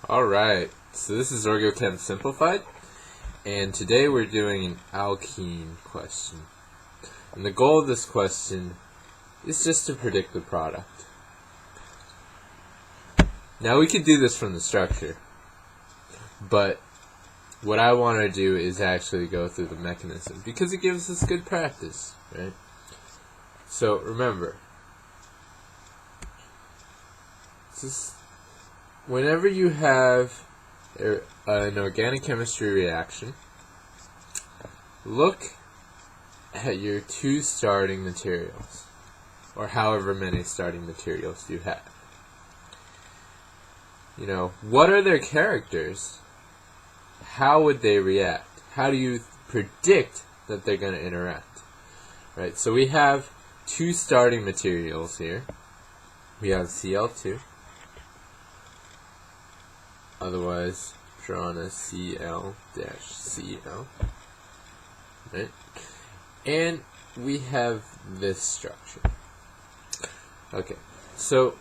Alright, so this is OrgoChemSimplied, and today we're doing an alkene question. And the goal of this question is just to predict the product. Now we could do this from the structure, but what I want to do is actually go through the mechanism, because it gives us good practice, right? So remember, whenever you have an organic chemistry reaction, look at your two starting materials, or however many starting materials you have. You know, what are their characters? How would they react? How do you predict that they're going to interact? Right, so we have two starting materials here. We have Cl2, otherwise drawn as Cl-Cl, right? And we have this structure. Okay, so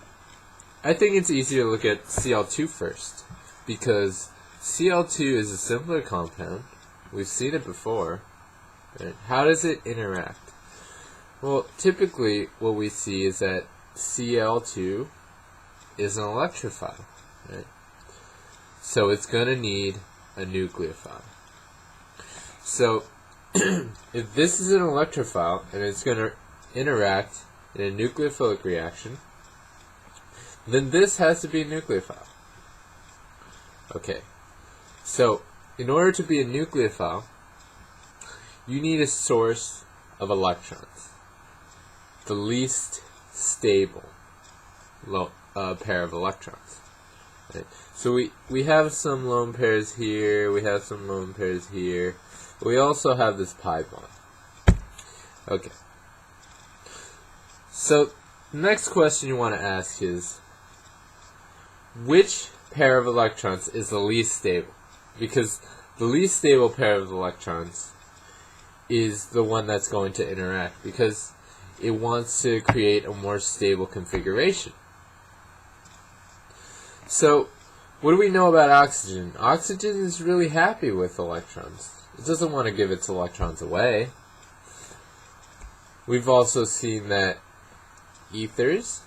I think it's easier to look at Cl2 first, because Cl2 is a simpler compound. We've seen it before. Right? How does it interact? Well, typically what we see is that Cl2 is an electrophile, right? So it's going to need a nucleophile. So if this is an electrophile and it's going to interact in a nucleophilic reaction, then this has to be a nucleophile. Okay, so in order to be a nucleophile, you need a source of electrons, the least stable pair of electrons. Right. So we have some lone pairs here, we have some lone pairs here, but we also have this pi bond. Okay. So the next question you want to ask is, which pair of electrons is the least stable? Because the least stable pair of electrons is the one that's going to interact, because it wants to create a more stable configuration. So what do we know about oxygen? Oxygen is really happy with electrons. It doesn't want to give its electrons away. We've also seen that ethers,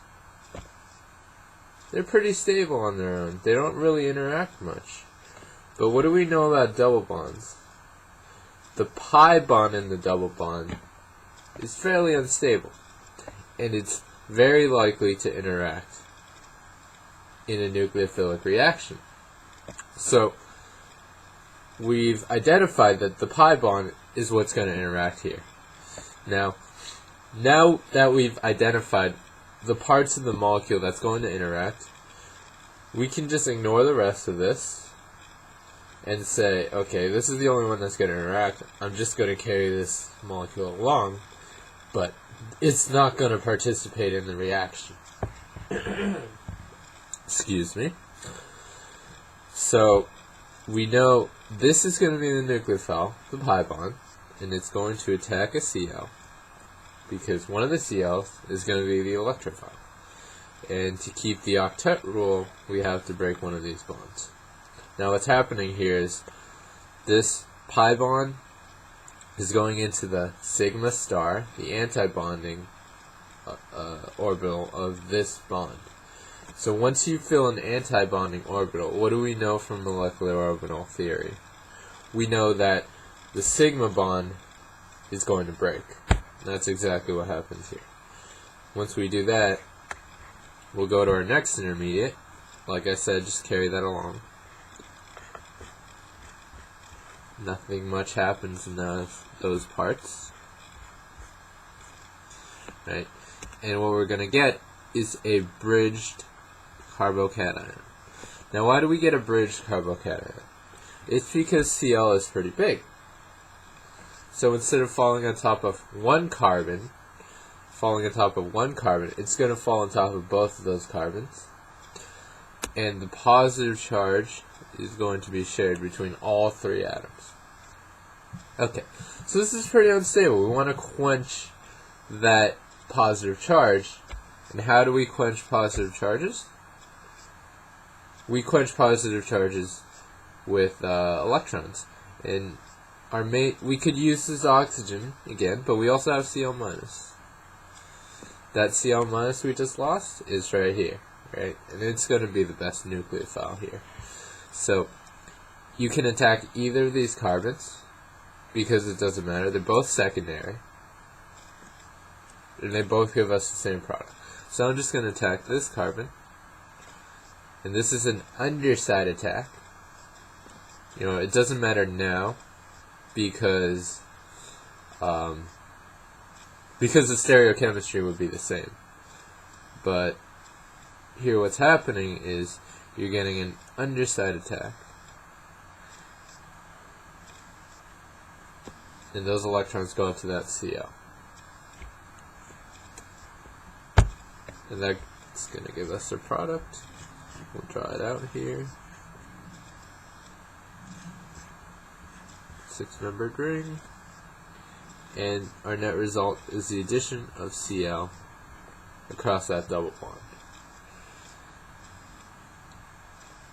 they're pretty stable on their own. They don't really interact much. But what do we know about double bonds? The pi bond in the double bond is fairly unstable, and it's very likely to interact in a nucleophilic reaction. So we've identified that the pi bond is what's going to interact here. Now that we've identified the parts of the molecule that's going to interact, we can just ignore the rest of this and say, okay, this is the only one that's going to interact. I'm just going to carry this molecule along, but it's not going to participate in the reaction. Excuse me. So we know this is going to be the nucleophile, the pi bond, and it's going to attack a Cl, because one of the Cl's is going to be the electrophile. And to keep the octet rule, we have to break one of these bonds. Now what's happening here is this pi bond is going into the sigma star, the anti-bonding orbital of this bond. So once you fill an anti-bonding orbital, what do we know from molecular orbital theory? We know that the sigma bond is going to break. That's exactly what happens here. Once we do that, we'll go to our next intermediate. Like I said, just carry that along. Nothing much happens in those parts. Right? And what we're going to get is a bridged carbocation. Now why do we get a bridged carbocation? It's because Cl is pretty big. So instead of falling on top of one carbon, it's going to fall on top of both of those carbons. And the positive charge is going to be shared between all three atoms. Okay, so this is pretty unstable. We want to quench that positive charge. And how do we quench positive charges? we quench positive charges with electrons, and we could use this oxygen again, but we also have Cl minus. That Cl minus we just lost is right here, right? And it's going to be the best nucleophile here. So you can attack either of these carbons because it doesn't matter. They're both secondary, and they both give us the same product. So I'm just going to attack this carbon, and this is an underside attack. You know, it doesn't matter now because the stereochemistry would be the same. But here what's happening is you're getting an underside attack, and those electrons go up to that Cl. And that's going to give us a product. We'll draw it out here. 6-membered ring. And our net result is the addition of Cl across that double bond.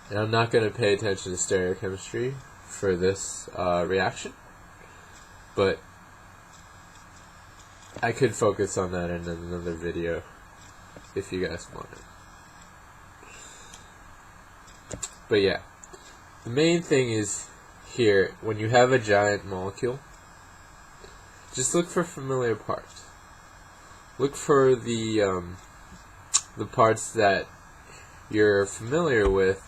And I'm not going to pay attention to stereochemistry for this reaction, but I could focus on that in another video if you guys want it. But yeah, the main thing is here, when you have a giant molecule, just look for familiar parts. Look for the parts that you're familiar with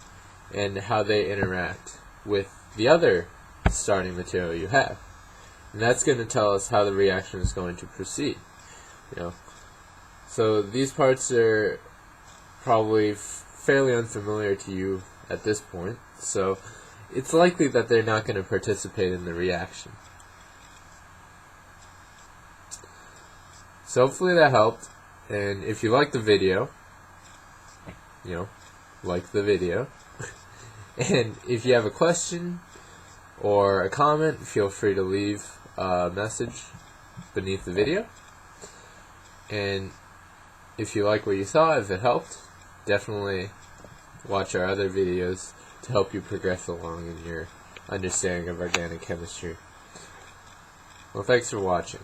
and how they interact with the other starting material you have. And that's going to tell us how the reaction is going to proceed. You know, so these parts are probably fairly unfamiliar to you at this point, so it's likely that they're not going to participate in the reaction. So hopefully that helped, and if you like the video, you know, like the video, and if you have a question or a comment, feel free to leave a message beneath the video. And if you like what you saw, if it helped, definitely watch our other videos to help you progress along in your understanding of organic chemistry. Well, thanks for watching.